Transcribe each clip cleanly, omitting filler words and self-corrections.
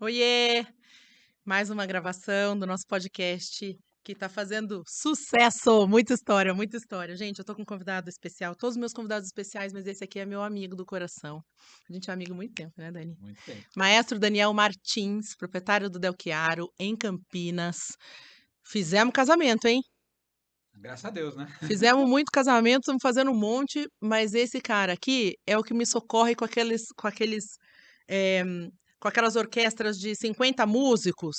Oiê! Mais uma gravação do nosso podcast que tá fazendo sucesso! Muita história, muita história. Gente, eu tô com um convidado especial, todos os meus convidados especiais, mas esse aqui é meu amigo do coração. A gente é amigo há muito tempo, né, Dani? Muito tempo. Maestro Daniel Martins, proprietário do Del Chiaro, em Campinas. Fizemos casamento, hein? Graças a Deus, né? Fizemos muito casamento, estamos fazendo um monte, mas esse cara aqui é o que me socorre eh, com aquelas orquestras de 50 músicos.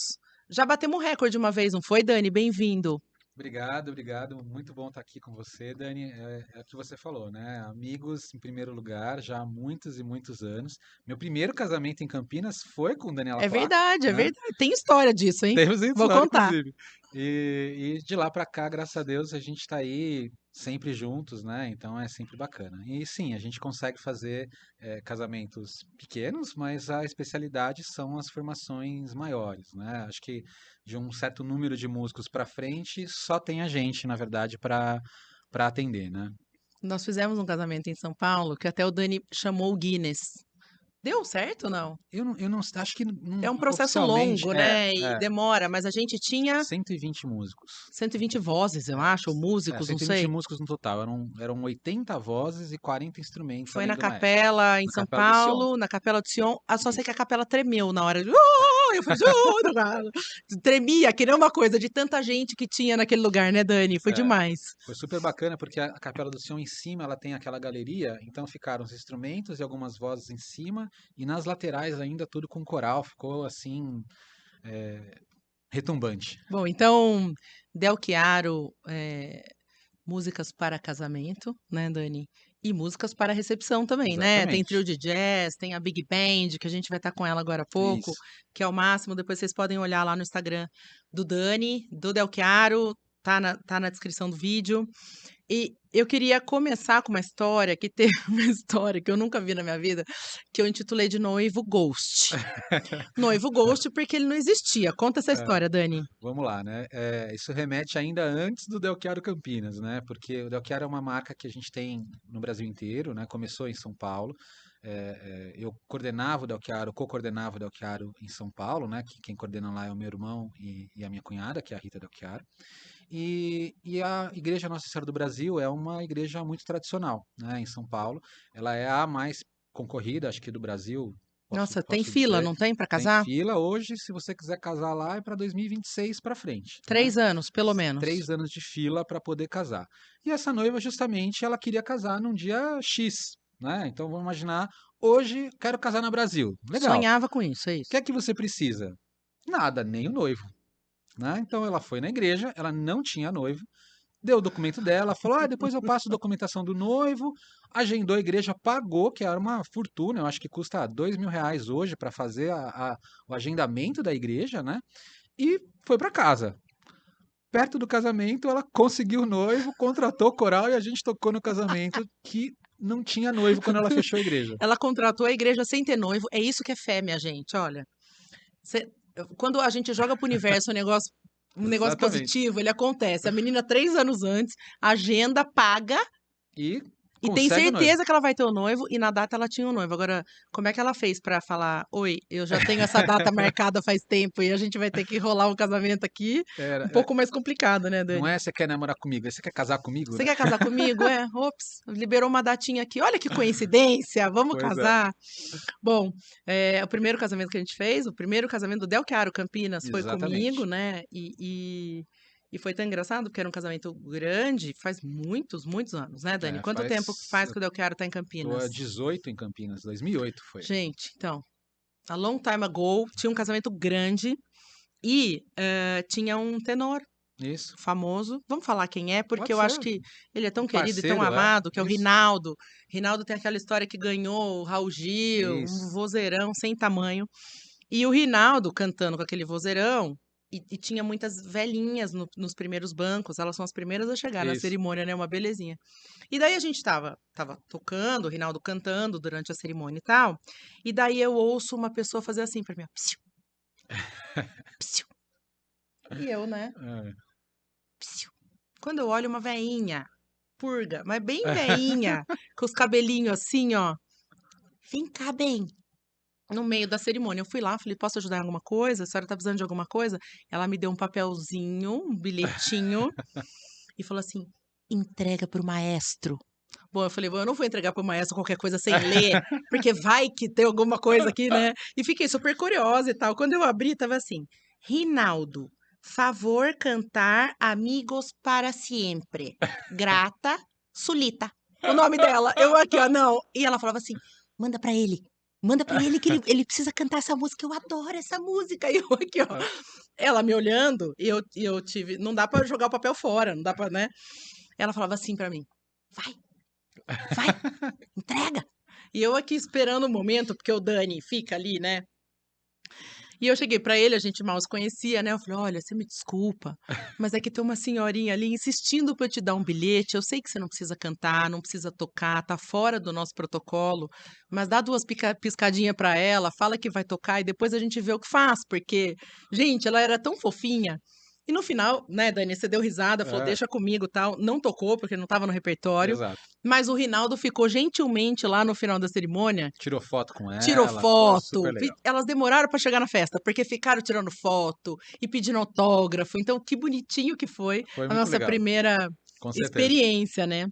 Já batemos um recorde uma vez, não foi, Dani? Bem-vindo. Obrigado, obrigado. Muito bom estar aqui com você, Dani. É o que você falou, né? Amigos em primeiro lugar, já há muitos e muitos anos. Meu primeiro casamento em Campinas foi com Daniela É Flaco, verdade, é né? verdade. Tem história disso, hein? Temos Vou história, contar. inclusive. E de lá para cá, graças a Deus, a gente está aí sempre juntos, né? Então é sempre bacana. E sim, a gente consegue fazer casamentos pequenos, mas a especialidade são as formações maiores, né? Acho que de um certo número de músicos para frente, só tem a gente, na verdade, para atender, né? Nós fizemos um casamento em São Paulo que até o Dani chamou o Guinness. Deu certo ou não? Eu não acho que É um processo oficialmente longo, né? E demora, mas a gente tinha 120 músicos. 120 vozes, eu acho, ou músicos, não 120 sei. músicos no total. Eram 80 vozes e 40 instrumentos, Foi além na do maestro. capela em Na São Capela do Sion. Paulo, na Capela do Sion. Ah, só sei que a Isso. capela tremeu na hora de. Eu falei, tremia, que nem uma coisa de tanta gente que tinha naquele lugar, né, Dani? Foi É, demais. foi super bacana porque a Capela do Sion em cima ela tem aquela galeria, então ficaram os instrumentos e algumas vozes em cima e nas laterais ainda tudo com coral, ficou assim retumbante. Bom, então, Del Chiaro, músicas para casamento, né, Dani? E músicas para recepção também, né? Tem trio Exatamente. de jazz, tem a Big Band, que a gente vai estar com ela agora há pouco, Isso. que é o máximo. Depois vocês podem olhar lá no Instagram do Dani, do Del Chiaro, tá na descrição do vídeo. E eu queria começar com uma história que teve uma história que eu nunca vi na minha vida, que eu intitulei de Noivo Ghost. Noivo Ghost porque ele não existia. Conta essa É, história, Dani. vamos lá, né? Isso remete ainda antes do Del Chiaro Campinas, né? Porque o Del Chiaro é uma marca que a gente tem no Brasil inteiro, né? Começou em São Paulo. Eu coordenava o Del Chiaro, co-coordenava o Del Chiaro em São Paulo, né? Que quem coordena lá é o meu irmão e a minha cunhada, que é a Rita Del Chiaro. E a Igreja Nossa Senhora do Brasil é uma igreja muito tradicional, né? Em São Paulo. Ela é a mais concorrida, acho que do Brasil, posso, Nossa, tem posso fila, dizer. não tem para Tem casar? fila hoje, se você quiser casar lá, é para 2026 para frente, né? 3 anos, pelo menos. 3 anos de fila para poder casar. E essa noiva, justamente, ela queria casar num dia X, né? Então vamos imaginar, hoje quero casar no Brasil. Legal. O Sonhava com isso, é que isso. é que você precisa? Nada, nem o noivo, né? Então ela foi na igreja, ela não tinha noivo, deu o documento dela, falou: ah, depois eu passo a documentação do noivo, agendou a igreja, pagou, que era uma fortuna, eu acho que custa R$ 2.000 hoje para fazer o agendamento da igreja, né? E foi para casa. Perto do casamento, ela conseguiu o noivo, contratou o coral e a gente tocou no casamento que não tinha noivo quando ela fechou a igreja. Ela contratou a igreja sem ter noivo. É isso que é fé, minha gente. Olha, cê- quando a gente joga pro universo um negócio Exatamente. positivo, ele acontece. A menina, 3 anos antes, agenda, paga E e tem consegue o noivo. certeza que ela vai ter o noivo. E na data ela tinha o noivo. Agora, como é que ela fez pra falar: oi, eu já tenho essa data marcada faz tempo e a gente vai ter que rolar um casamento aqui? Era, Um pouco mais complicado, né, não Dani? é você quer namorar comigo, é você quer casar comigo, Você né? quer casar comigo? É, ops, liberou uma datinha aqui. Olha que coincidência, vamos Pois é, casar. Bom, o primeiro casamento que a gente fez, o primeiro casamento do Del Chiaro Campinas foi comigo, exatamente. né? E foi tão engraçado porque era um casamento grande, faz muitos, muitos anos, né, Dani? Quanto tempo faz Eu que o Del Chiaro tá em tô há Campinas? 18 em Campinas, 2008 foi. Gente, então, a long time ago, tinha um casamento grande e tinha um tenor Isso. famoso. Vamos falar quem é, porque Pode eu acho ser. que ele é tão Um querido e tão parceiro, amado, que é o Isso. Rinaldo. Rinaldo tem aquela história que ganhou o Raul Gil, um Isso. vozeirão sem tamanho. E o Rinaldo cantando com aquele vozeirão, e tinha muitas velhinhas nos primeiros bancos, elas são as primeiras a chegar na Isso. cerimônia, né? Uma belezinha. E daí a gente tava tocando, o Rinaldo cantando durante a cerimônia e tal, e daí eu ouço uma pessoa fazer assim pra mim, ó, psiu, psiu. E eu, né? É. Psiu. Quando eu olho uma veinha, purga, mas bem veinha, com os cabelinhos assim, ó. Vem cá, bem. no meio da cerimônia. Eu fui lá, falei: "Posso ajudar em alguma coisa? A senhora tá precisando de alguma coisa?" Ela me deu um papelzinho, um bilhetinho e falou assim: "Entrega para o maestro". Bom, eu falei: "Bom, eu não vou entregar para o maestro qualquer coisa sem ler, porque vai que tem alguma coisa aqui, né". E fiquei super curiosa e tal. Quando eu abri, estava assim: "Rinaldo, favor cantar Amigos para Siempre. Grata, Sulita". O nome dela. Eu aqui, ó, não. E ela falava assim: "Manda pra ele. Manda pra ele que ele precisa cantar essa música, eu adoro essa música". E eu aqui, ó, ela me olhando, e eu tive não dá pra jogar o papel fora, não dá pra, né. Ela falava assim pra mim: "Vai, vai, entrega". E eu aqui esperando o momento, porque o Dani fica ali, né. E eu cheguei pra ele, a gente mal se conhecia, né, eu falei: "Olha, você me desculpa, mas é que tem uma senhorinha ali insistindo pra eu te dar um bilhete, eu sei que você não precisa cantar, não precisa tocar, tá fora do nosso protocolo, mas dá 2 piscadinha pra ela, fala que vai tocar e depois a gente vê o que faz", porque, gente, ela era tão fofinha. E no final, né, Dani, você deu risada, falou: É, "Deixa comigo", tal, não tocou, porque não estava no repertório, exato. mas o Rinaldo ficou gentilmente lá no final da cerimônia. Tirou foto com Tirou ela, foi super foto, legal. elas demoraram pra chegar na festa, porque ficaram tirando foto e pedindo autógrafo, então que bonitinho que foi Foi a muito nossa legal, primeira com certeza. experiência, né.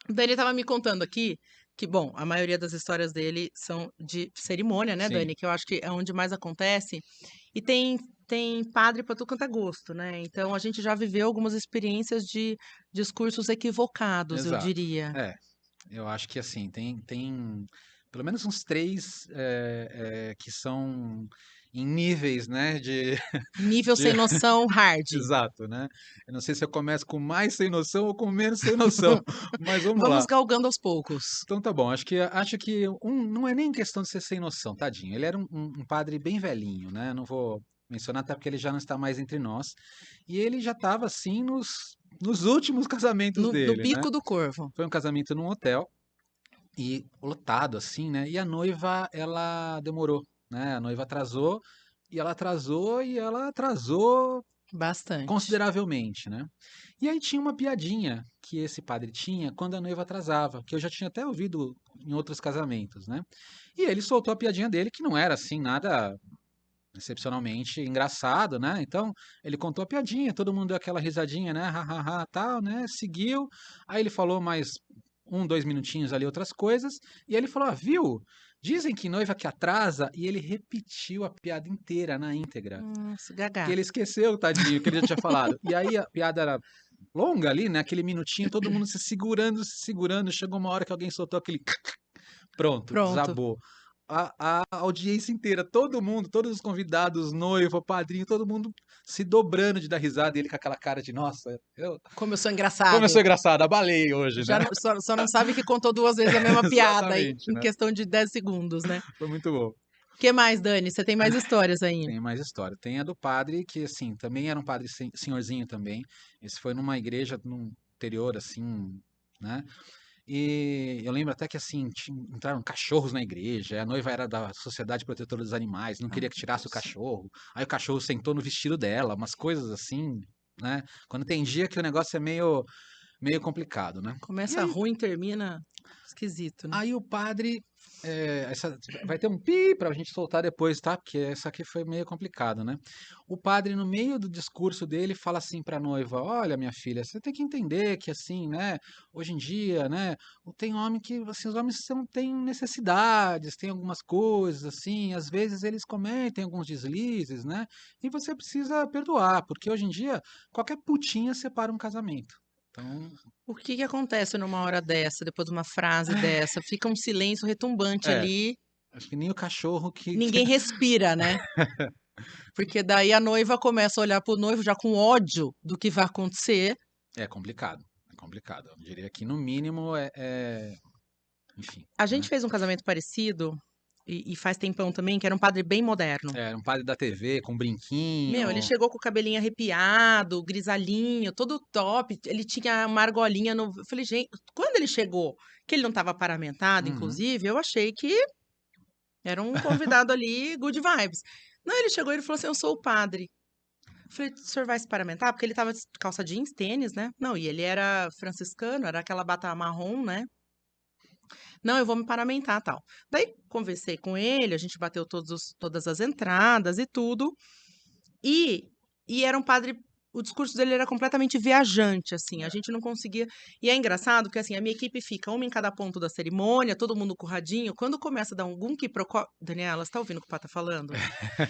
Dani estava me contando aqui que, bom, a maioria das histórias dele são de cerimônia, né, Sim, Dani, que eu acho que é onde mais acontece, e tem padre pra tudo quanto é gosto, né, então a gente já viveu algumas experiências de discursos equivocados, eu exato. diria. É, eu acho que assim, tem pelo menos uns 3 que são em níveis, né, de Nível de sem noção hard. exato, né. Eu não sei se eu começo com mais sem noção ou com menos sem noção, mas vamos Vamos lá. galgando aos poucos. Então tá bom, acho que não é nem questão de ser sem noção, tadinho. Ele era um padre bem velhinho, né? Não vou mencionar até porque ele já não está mais entre nós. E ele já estava assim nos últimos casamentos No dele, né? bico do corvo. Foi um casamento num hotel e lotado assim, né? E a noiva, ela demorou, né? A noiva atrasou e ela atrasou Bastante. consideravelmente, né. E aí tinha uma piadinha que esse padre tinha quando a noiva atrasava, que eu já tinha até ouvido em outros casamentos, né. E ele soltou a piadinha dele que não era, assim, nada excepcionalmente engraçado, né, então ele contou a piadinha, todo mundo deu aquela risadinha, né, "ha-ha-ha", tal, né, seguiu, aí ele falou mais 2 minutinhos ali outras coisas, e ele falou: "Ah, viu, dizem que noiva que atrasa", e ele repetiu a piada inteira na íntegra. Que Gagá. ele esqueceu, tadinho, que ele já tinha falado. E aí a piada era longa ali, né, aquele minutinho, todo mundo se segurando, chegou uma hora que alguém soltou aquele pronto, Pronto. desabou. A audiência inteira, todo mundo, todos os convidados, noivo, padrinho, todo mundo se dobrando de dar risada, e ele com aquela cara de: "Nossa, eu Como eu sou como eu engraçado. sou engraçado, abalei hoje, Já né". não só não sabe que contou 2 vezes a mesma piada Exatamente, em né. questão de 10 segundos, né. Foi muito bom. Que mais, Dani? Você tem mais histórias aí? Tem mais história. Tem a do padre que, assim, também era um padre senhorzinho também. Esse foi numa igreja no interior, assim, né? E eu lembro até que, assim, entraram cachorros na igreja, a noiva era da Sociedade Protetora dos Animais, não Ai, queria que meu tirasse o Deus. cachorro. Aí o cachorro sentou no vestido dela, umas coisas assim, né? Quando tem dia que o negócio é meio complicado, né? E Começa aí ruim, termina esquisito, né. Aí o padre, vai ter um pi para a gente soltar depois, tá? Porque essa aqui foi meio complicado, né? O padre, no meio do discurso dele, fala assim para a noiva: Olha, minha filha, você tem que entender que, assim, né? Hoje em dia, né? Tem homem que, assim, os homens têm necessidades, têm algumas coisas, assim, às vezes eles cometem alguns deslizes, né? E você precisa perdoar, porque hoje em dia qualquer putinha separa um casamento. Então, O que que acontece numa hora dessa, depois de uma frase dessa? Fica um silêncio retumbante é, ali, acho que nem o cachorro que ninguém respira, né. Porque daí a noiva começa a olhar para o noivo já com ódio do que vai acontecer. é complicado, é complicado. Eu diria que no mínimo enfim, A gente né. fez um casamento parecido, e faz tempão também, que era um padre bem moderno. Era um padre da TV com Meu, ele brinquinho. chegou com o cabelinho arrepiado, grisalhinho, todo top, ele tinha uma argolinha no eu falei: "Gente", quando ele chegou, que ele não estava paramentado, Uhum. inclusive, eu achei que era um convidado ali good vibes. Não, ele chegou e ele falou assim: "Eu sou o padre". Eu falei: "O senhor vai se paramentar?" Porque ele estava de calça jeans, tênis, né. Não, e ele era franciscano, era aquela bata marrom, né. Não, eu vou me paramentar, tal. Daí conversei com ele, a gente bateu todas as entradas e tudo. E era um padre, o discurso dele era completamente viajante, assim, a gente não conseguia. E é engraçado porque, assim, a minha equipe fica uma em cada ponto da cerimônia, todo mundo curradinho. Quando começa a dar algum quiprocó. Daniela, você tá ouvindo o que o Pá tá falando?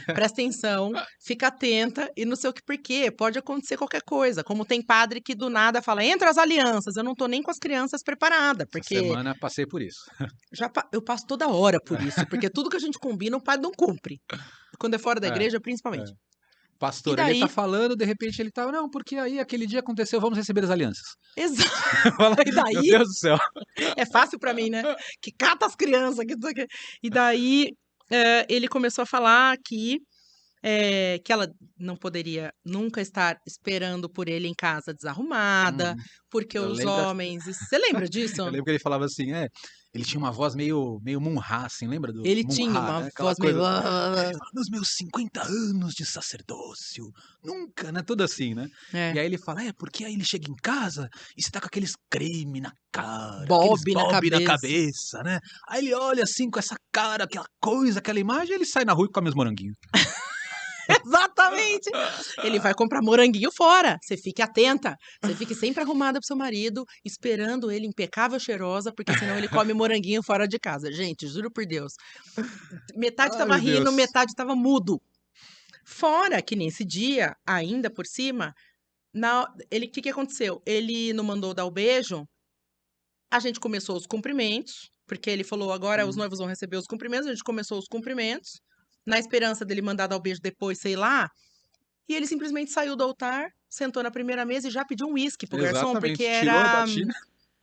Presta atenção, fica atenta e não sei o que por quê. Pode acontecer qualquer coisa. Como tem padre que do nada fala, entra as alianças. Eu não tô nem com as crianças preparadas, Essa porque semana passei por isso. eu passo toda hora por isso, porque tudo que a gente combina, o padre não cumpre. Quando é fora da É, igreja, é. principalmente. E Pastor, ele tá daí, falando, de repente ele tá, não, porque aí aquele dia aconteceu, vamos receber as alianças. exato. Fala, E meu daí, Deus do céu. é fácil pra mim, né? Que cata as crianças. Que não sei o quê. E daí, ele começou a falar que ela não poderia nunca estar esperando por ele em casa desarrumada, Uhum. porque Eu os lembro, homens. Você lembra eu disso? lembro que ele falava assim, ele tinha uma voz meio Munhá, assim, lembra do Ele tinha Munhá, uma né? Aquela voz meio. coisa, nos meus 50 anos de sacerdócio, nunca, né? Tudo assim, né? É, E aí ele fala, porque aí ele chega em casa e você tá com aqueles creme na cara, aqueles Bob na bob na cabeça. cabeça, né? Aí ele olha assim com essa cara, aquela coisa, aquela imagem, e ele sai na rua e come os moranguinhos. Exatamente. Ele vai comprar moranguinho fora. Você fique atenta. Você fique sempre arrumada pro seu marido, esperando ele impecável, cheirosa, porque senão ele come moranguinho fora de casa. Gente, juro por Deus. Metade Ai, tava meu rindo, Deus. metade tava mudo. Fora que nesse dia, ainda por cima, o que aconteceu? Ele não mandou dar o beijo, a gente começou os cumprimentos, porque ele falou, agora os Hum, noivos vão receber os cumprimentos, a gente começou os cumprimentos, na esperança dele mandar dar o beijo depois, sei lá, e ele simplesmente saiu do altar, sentou na primeira mesa e já pediu um uísque pro garçom, porque exatamente. Tirou a batina.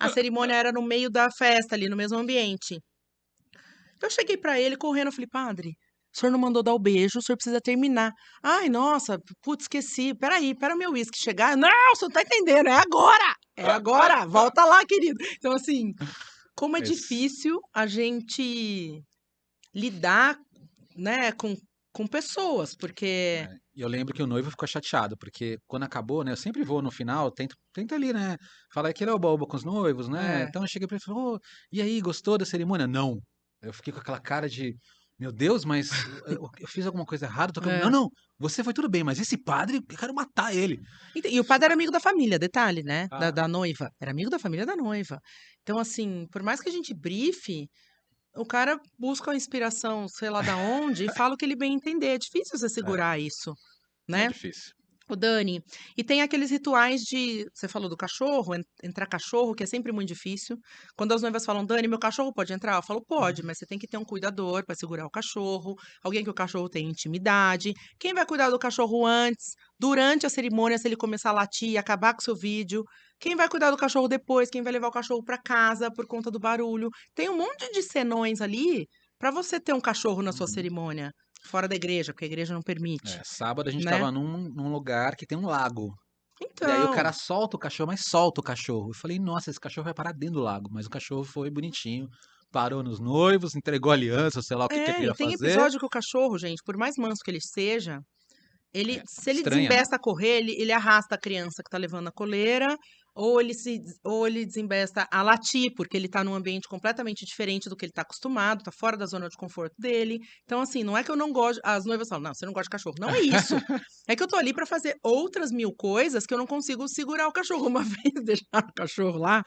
a cerimônia era no meio da festa, ali no mesmo ambiente. Eu cheguei pra ele correndo, eu falei, padre, o senhor não mandou dar o beijo, o senhor precisa terminar. Ai, nossa, putz, esqueci. Peraí, pera o meu uísque chegar. Não, você não tá entendendo, é agora! É agora! Volta lá, querido. Então, assim, como é Esse. difícil a gente lidar, né, com pessoas, porque. E eu lembro que o noivo ficou chateado, porque quando acabou, né? Eu sempre vou no final, tento ali, né? Falar que ele é o baúba com os noivos, né? É, Então eu cheguei pra ele e falei, e aí, gostou da cerimônia? Não. Eu fiquei com aquela cara de, meu Deus, mas eu fiz alguma coisa errada? Não, é. não, você foi tudo bem, mas esse padre, eu quero matar ele. E o padre era amigo da família, detalhe, né? Da, Ah, da noiva. Era amigo da família da noiva. Então, assim, por mais que a gente brife, o cara busca a inspiração, sei lá da onde, e fala o que ele bem entender. É difícil você segurar isso, é né? difícil. O Dani. E tem aqueles rituais de. Você falou do cachorro, entrar cachorro, que é sempre muito difícil. Quando as noivas falam, Dani, meu cachorro pode entrar? Eu falo, pode, mas você tem que ter um cuidador para segurar o cachorro, alguém que o cachorro tenha intimidade. Quem vai cuidar do cachorro antes, durante a cerimônia, se ele começar a latir e acabar com o seu vídeo? Quem vai cuidar do cachorro depois? Quem vai levar o cachorro para casa por conta do barulho? Tem um monte de senões ali para você ter um cachorro na sua Uhum. cerimônia. Fora da igreja, porque a igreja não permite, Sábado a gente né? tava num lugar que tem um lago. E aí o Então, cara solta o cachorro, mas solta o cachorro. Eu falei, nossa, esse cachorro vai parar dentro do lago. Mas o cachorro foi bonitinho, parou nos noivos, entregou aliança, sei lá o que que ele e ia tem fazer. episódio que o cachorro, gente, por mais manso que ele seja, se ele Estranha, né? desembesta a correr, ele arrasta a criança que tá levando a coleira, ou ele desembesta a latir, porque ele tá num ambiente completamente diferente do que ele tá acostumado, tá fora da zona de conforto dele. Então, assim, não é que eu não gosto. As noivas falam, não, você não gosta de cachorro. Não é isso. É que eu tô ali pra fazer outras mil coisas que eu não consigo segurar o cachorro. Uma vez deixar o cachorro lá.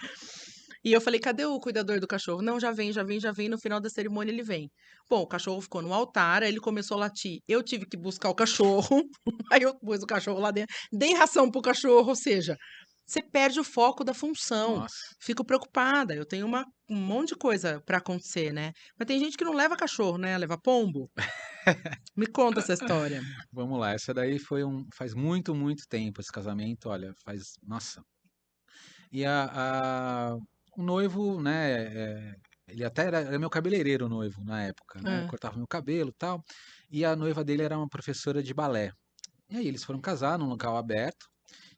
E eu falei, cadê o cuidador do cachorro? Não, já vem, já vem, já vem. No final da cerimônia ele vem. Bom, o cachorro ficou no altar, aí ele começou a latir. Eu tive que buscar o cachorro, aí eu pus o cachorro lá dentro, dei ração pro cachorro, ou seja, você perde o foco da função. Nossa, Fico preocupada, eu tenho um monte de coisa pra acontecer, né? Mas tem gente que não leva cachorro, né? Leva pombo. Me conta essa história. vamos lá. Essa daí faz muito, muito tempo esse casamento. Olha, nossa. E o noivo, né? Ele até era meu cabeleireiro, o noivo, na época, né? É. Cortava meu cabelo e tal. E a noiva dele era uma professora de balé. E aí eles foram casar num local aberto.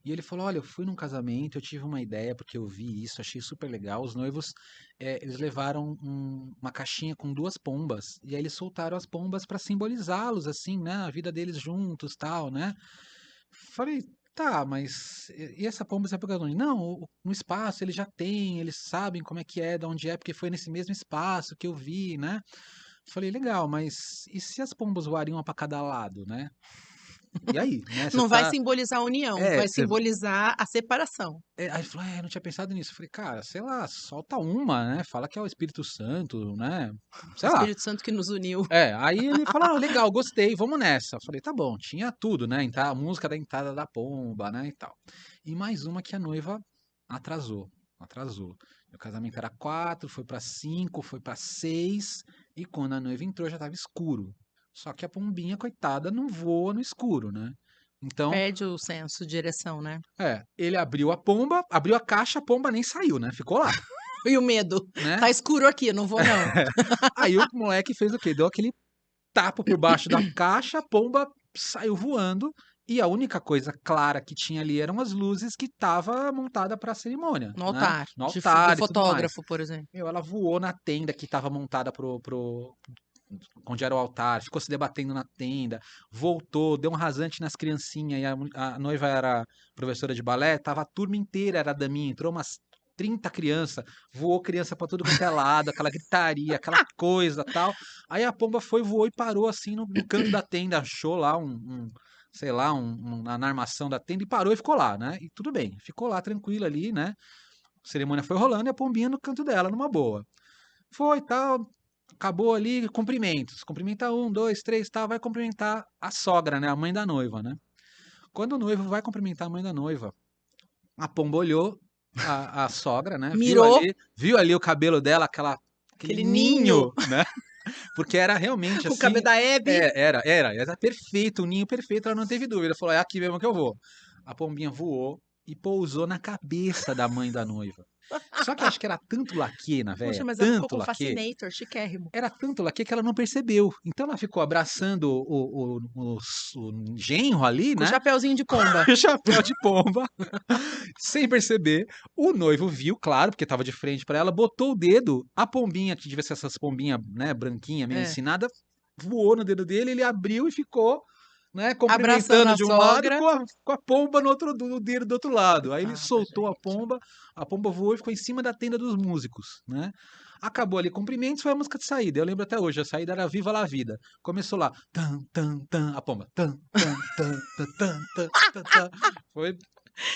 E ele falou: Olha, eu fui num casamento, eu tive uma ideia porque eu vi isso, achei super legal. Os noivos, eles levaram uma caixinha com duas pombas. E aí eles soltaram as pombas para simbolizá-los, assim, né? A vida deles juntos, tal, né? Falei. tá, mas e essa pomba você pegou onde? Não, no espaço eles já têm, eles sabem como é que é, de onde é, porque foi nesse mesmo espaço que eu vi, né? Falei, legal, mas e se as pombas voariam uma para cada lado, né? E aí, né? Você Não vai tá. simbolizar a união, É, vai simbolizar a separação. Aí ele falou, não tinha pensado nisso. Eu falei, cara, sei lá, solta uma, né? Fala que é o Espírito Santo, né? O Sei lá. Espírito Santo que nos uniu. Aí ele falou, legal, gostei, vamos nessa. Eu falei, tá bom, tinha tudo, né? A música da entrada da pomba, né? E tal. E mais uma que a noiva atrasou. Atrasou. O casamento era 4, foi pra 5, foi pra 6. E quando a noiva entrou já tava escuro. Só que a pombinha, coitada, não voa no escuro, né? Então, Perde o senso de direção, né? ele abriu a pomba, abriu a caixa, a pomba nem saiu, né? Ficou lá, E o medo? né? Tá escuro aqui, não vou não. Aí o moleque fez o quê? Deu aquele tapa por baixo da caixa, a pomba saiu voando e a única coisa clara que tinha ali eram as luzes que estava montada para a cerimônia, No né? altar, No do altar e tudo mais. fotógrafo, por exemplo. Ela voou na tenda que estava montada onde era o altar, ficou se debatendo na tenda, voltou, deu um rasante nas criancinhas, e a noiva era professora de balé, tava a turma inteira, era daminha, entrou umas 30 crianças, voou criança pra tudo quanto é lado, aquela gritaria, aquela coisa tal. Aí a pomba foi, voou e parou assim no canto da tenda, achou lá sei lá, na armação da tenda e parou e ficou lá, né? E tudo bem, ficou lá tranquila ali, né? A cerimônia foi rolando e a pombinha no canto dela, numa boa. Foi tal, acabou ali, cumprimentos. Cumprimenta um, dois, três, tal, vai cumprimentar a sogra, né? A mãe da noiva, né? Quando o noivo vai cumprimentar a mãe da noiva, a pomba olhou a sogra, né? Mirou Viu ali o cabelo dela, aquele aquele ninho, ninho, né? Porque era realmente o assim, cabelo da Hebe. era perfeito, o ninho perfeito, ela não teve dúvida. Falou, é aqui mesmo que eu vou. A pombinha voou e pousou na cabeça da mãe da noiva. Só que acho que era tanto laque na Poxa, véia, mas ela ficou tanto com laque, fascinator, chiquérrimo. era tanto laque que ela não percebeu. Então ela ficou abraçando o genro ali, Com né? chapeuzinho de Com pomba. o chapéu de pomba, sem perceber. O noivo viu, claro, porque estava de frente para ela, botou o dedo, a pombinha, que devia ser essas pombinhas, né, branquinha, meio É. ensinada, voou no dedo dele, ele abriu e ficou, né, Abraçando cumprimentando a de um lado sogra. com a pomba no outro do dedo do outro lado. Aí ele Coitada, soltou gente. a pomba voou e ficou em cima da tenda dos músicos, né? Acabou ali cumprimentos, foi a música de saída. Eu lembro até hoje, a saída era Viva la Vida. Começou lá, tan tan tan, a pomba, tan tan tan tan tan tan, tan, tan. Foi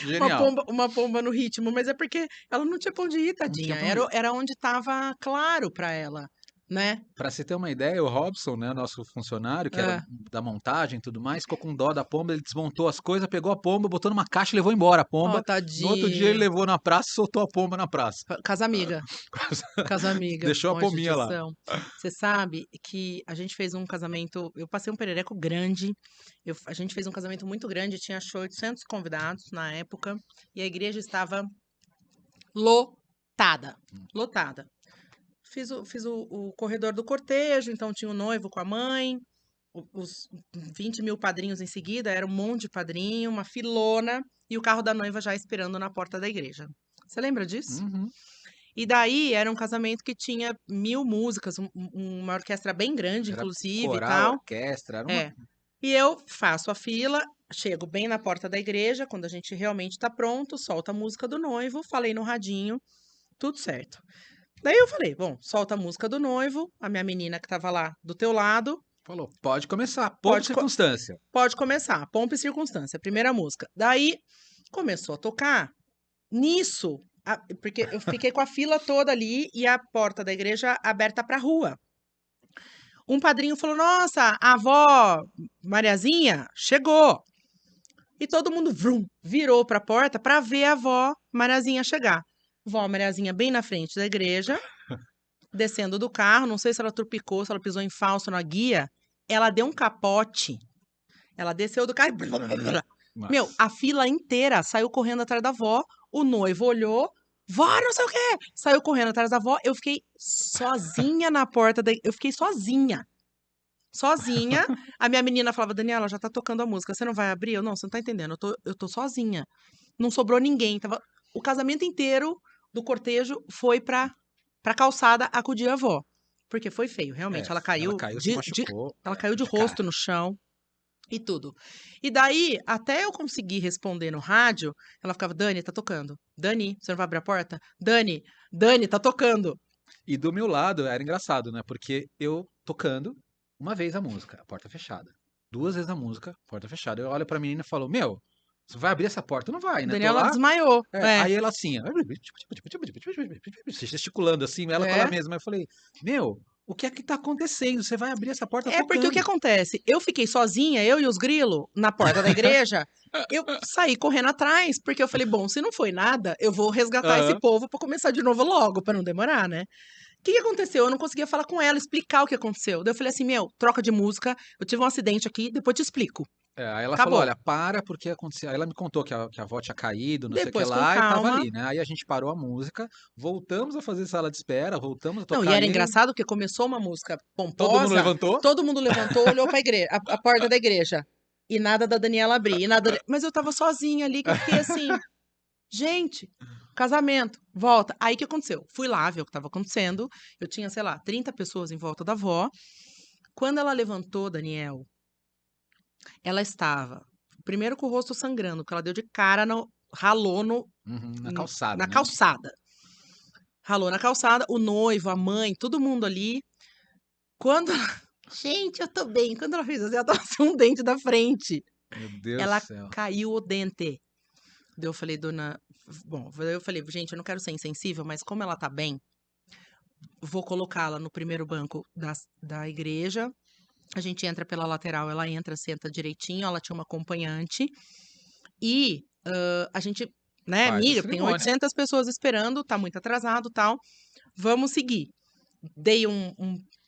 genial. Uma pomba no ritmo, mas é porque ela não tinha pra onde ir, Não tinha tadinha. pra onde ir. Era onde tava claro pra ela, né? Pra você ter uma ideia, o Robson, né, nosso funcionário, que era É. da montagem e tudo mais, ficou com dó da pomba, ele desmontou as coisas, pegou a pomba, botou numa caixa e levou embora a Ó, pomba. No outro dia ele tadinho. levou na praça e soltou a pomba na praça. Casa amiga. Casa amiga, Deixou a com a pombinha lá. judiação. Você sabe que a gente fez um casamento, eu passei um perereco grande, a gente fez um casamento muito grande, tinha show 800 convidados na época, e a igreja estava lotada, lotada. Fiz o corredor do cortejo, então tinha o noivo com a mãe, os 20 mil padrinhos em seguida, era um monte de padrinho, uma filona, e o carro da noiva já esperando na porta da igreja. Você lembra disso? Uhum. E daí era um casamento que tinha 1000 músicas, uma orquestra bem grande, Era inclusive, e coral, tal. orquestra, era uma. É. E eu faço a fila, chego bem na porta da igreja, quando a gente realmente tá pronto, solta a música do noivo, falei no radinho, tudo certo. Daí eu falei, bom, solta a música do noivo, a minha menina que tava lá do teu lado, Falou, pode começar, pouco pode, circunstância. pode começar, pompa e circunstância, primeira música. Daí começou a tocar, nisso, porque eu fiquei com a fila toda ali e a porta da igreja aberta pra rua. Um padrinho falou: Nossa, a avó Mariazinha chegou. E todo mundo vrum, virou para a porta para ver a avó Mariazinha chegar. Vó Mariazinha bem na frente da igreja, descendo do carro. Não sei se ela tropicou, se ela pisou em falso na guia. Ela deu um capote. Ela desceu do carro. Meu, Mas, a fila inteira saiu correndo atrás da avó. O noivo olhou. Vó, não sei o quê. Saiu correndo atrás da avó. Eu fiquei sozinha na porta da. Eu fiquei sozinha. Sozinha. A minha menina falava, Daniela, já tá tocando a música. Você não vai abrir? Eu, não, você não tá entendendo. Eu tô sozinha. Não sobrou ninguém. O casamento inteiro do cortejo foi pra calçada acudir a avó. Porque foi feio, realmente. Ela ela caiu caiu, se machucou. ela caiu de De cara. rosto no chão. e tudo. E daí, até eu conseguir responder no rádio, ela ficava: "Dani, tá tocando. Dani, você não vai abrir a porta? Dani, Dani, tá tocando". E do meu lado era engraçado, né? Porque eu tocando, uma vez a música, a porta fechada. Duas vezes a música, porta fechada. Eu olho pra menina e falo, meu, você vai abrir essa porta? Não vai, né? Tô Daniela lá. desmaiou. É, Aí ela assim, ó, gesticulando assim, ela com ela é. mesma. Eu falei, meu, o que é que tá acontecendo? Você vai abrir essa porta É porque o que tocando. acontece? Eu fiquei sozinha, eu e os grilo, na porta da igreja. Eu saí correndo atrás, porque eu falei: bom, se não foi nada, eu vou resgatar esse Aham. povo pra começar de novo logo, pra não demorar, né? O que que aconteceu? Eu não conseguia falar com ela, explicar o que aconteceu. Daí eu falei assim: meu, troca de música, eu tive um acidente aqui, depois te explico. Aí ela falou, Acabou. olha, para, porque aconteceu. Aí ela me contou que a avó tinha caído, não sei o que Depois, com lá, e tava calma. ali, né? Aí a gente parou a música, voltamos a fazer sala de espera, voltamos a Não, e tocar era ali, engraçado porque começou uma música todo mundo pomposa, levantou. todo mundo levantou, olhou pra igreja, a porta da igreja. E nada da Daniela abrir, e nada. Mas eu tava sozinha ali, que eu fiquei assim. Gente, casamento, volta. Aí o que aconteceu? Fui lá ver o que estava acontecendo. Eu tinha, sei lá, 30 pessoas em volta da avó. Quando ela levantou, Daniel, ela estava primeiro com o rosto sangrando, porque ela deu de cara no, ralou no, Uhum, na calçada, na né? calçada. Ralou na calçada, o noivo, a mãe, todo mundo ali. Quando Gente, eu tô bem. Quando ela fez assim, ela tava sem um dente da frente. Meu Deus do Ela céu. caiu o dente. Daí eu falei, dona. Bom, eu falei, gente, eu não quero ser insensível, mas como ela tá bem, vou colocá-la no primeiro banco da igreja. A gente entra pela lateral, ela entra, senta direitinho. Ela tinha uma acompanhante. E a gente, né, Faz a amiga, tem cerimônia. 800 pessoas esperando, tá muito atrasado tal. Vamos seguir. Dei um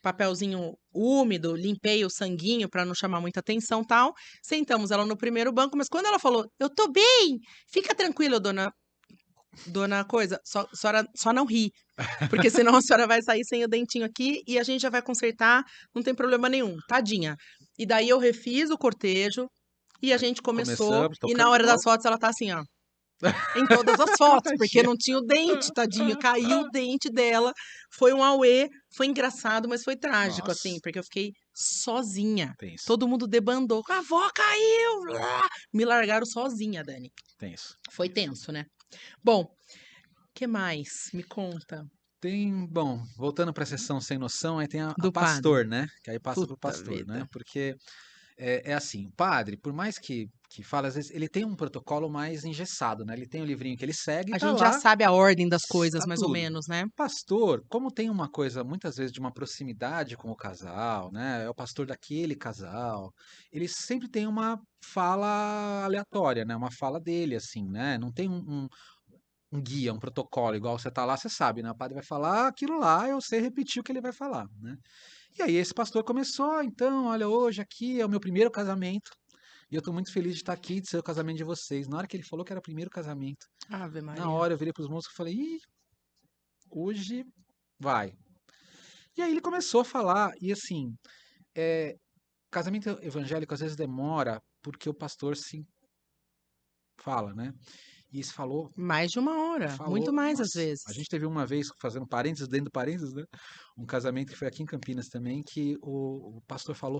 papelzinho úmido, limpei o sanguinho para não chamar muita atenção tal. Sentamos ela no primeiro banco, mas quando ela falou, eu tô bem, fica tranquila, dona coisa, senhora só não ri. Porque senão a senhora vai sair sem o dentinho aqui e a gente já vai consertar, não tem problema nenhum, tadinha. E daí eu refiz o cortejo e a Aí gente começou. começamos, E na tocamos de hora das novo. fotos ela tá assim, ó. Em todas as fotos, porque Tadinha. não tinha o dente, tadinho. Caiu o dente dela. Foi um auê, foi engraçado, mas foi trágico, assim, Nossa, porque eu fiquei sozinha. tenso, Todo mundo debandou. A avó caiu! Me largaram sozinha, Dani. tenso. Foi tenso, né? Bom, que mais? Me conta. Tem, bom, voltando para a sessão sem noção, aí tem a Do padre. pastor, né? Que aí passa pro Puta pastor, vida. né? Porque é assim, o padre, por mais que fala, às vezes, ele tem um protocolo mais engessado, né? Ele tem o livrinho que ele segue e A tá gente já lá, sabe a ordem das coisas, tá mais ou tudo. menos, né? Pastor, como tem uma coisa, muitas vezes, de uma proximidade com o casal, né? É o pastor daquele casal. Ele sempre tem uma fala aleatória, né? Uma fala dele, assim, né? Não tem um guia, um protocolo, igual você tá lá, você sabe, né? O padre vai falar aquilo lá, eu sei repetir o que ele vai falar, né? E aí esse pastor começou, então, olha, hoje aqui é o meu primeiro casamento, e eu tô muito feliz de estar aqui, de ser o casamento de vocês. Na hora que ele falou que era o primeiro casamento, Ave na Maria. hora eu virei pros músicos e falei, ih, hoje vai. E aí ele começou a falar, e assim, casamento evangélico às vezes demora porque o pastor se fala, né? E se falou, Mais de uma hora. Muito mais, às nossa, a vezes. gente teve uma vez, fazendo parênteses, dentro do parênteses, né? Um casamento que foi aqui em Campinas também, que o pastor falou,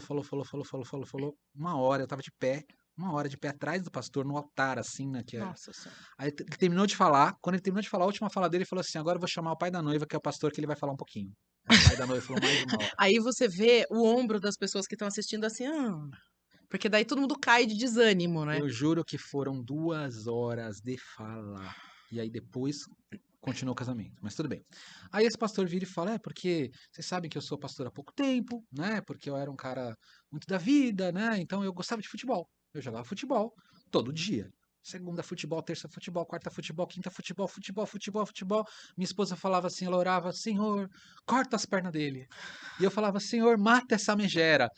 uma hora, eu tava de pé, uma hora de pé atrás do pastor, no altar, assim, né? Nossa Senhora. Aí ele terminou de falar, quando ele terminou de falar, a última fala dele, ele falou assim, agora eu vou chamar o pai da noiva, que é o pastor, que ele vai falar um pouquinho. Aí o pai da noiva falou mais de uma hora. Aí você vê o ombro das pessoas que estão assistindo assim, porque daí todo mundo cai de desânimo, né? Eu juro que foram 2 horas de fala. E aí depois continuou o casamento, mas tudo bem. Aí esse pastor vira e fala: porque vocês sabem que eu sou pastor há pouco tempo, né? Porque eu era um cara muito da vida, né? Então eu gostava de futebol. Eu jogava futebol todo dia. Segunda futebol, terça futebol, quarta futebol, quinta futebol, futebol. Minha esposa falava assim, ela orava: Senhor, corta as pernas dele. E eu falava: Senhor, mata essa megera.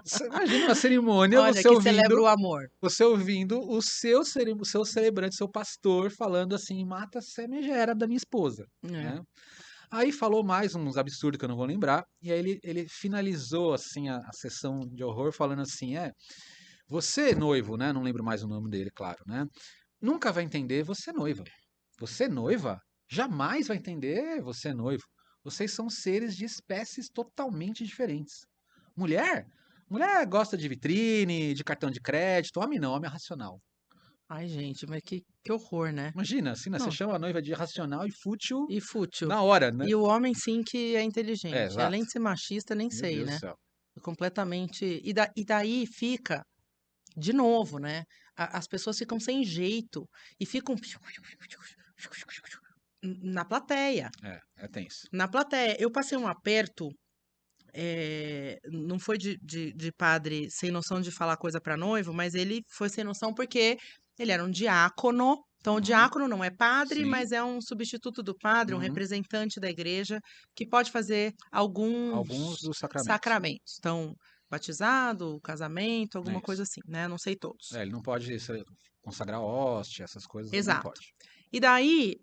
Você imagina uma cerimônia, Olha, que celebra o amor. você ouvindo o seu celebrante, seu pastor, falando assim, mata a megera da minha esposa, É. né? Aí falou mais uns absurdos que eu não vou lembrar, e aí ele finalizou assim a sessão de horror falando assim, você noivo, né? Não lembro mais o nome dele, claro, né? Nunca vai entender você noiva. Você noiva jamais vai entender você noivo. Vocês são seres de espécies totalmente diferentes. Mulher Mulher gosta de vitrine, de cartão de crédito. Homem não, homem é racional. Ai, gente, mas que horror, né? Imagina, assim, né? Você Não, chama a noiva de racional e fútil e fútil. na hora, né? E o homem sim que é É, inteligente. Além exato. de ser machista, nem Meu sei, Deus do né? céu. Completamente. E daí fica, de novo, né? As pessoas ficam sem jeito e ficam na plateia. É tenso. Na plateia. Eu passei um aperto, não foi de padre sem noção de falar coisa para noivo, mas ele foi sem noção porque ele era um diácono. Então, o Uhum. diácono não é padre, Sim. mas é um substituto do padre, um Uhum. representante da igreja, que pode fazer Alguns alguns dos sacramentos. sacramentos. Então, batizado, casamento, É alguma isso. coisa assim, né? Não sei todos. Ele não pode consagrar hóstia, essas coisas ele não Exato. pode. E daí,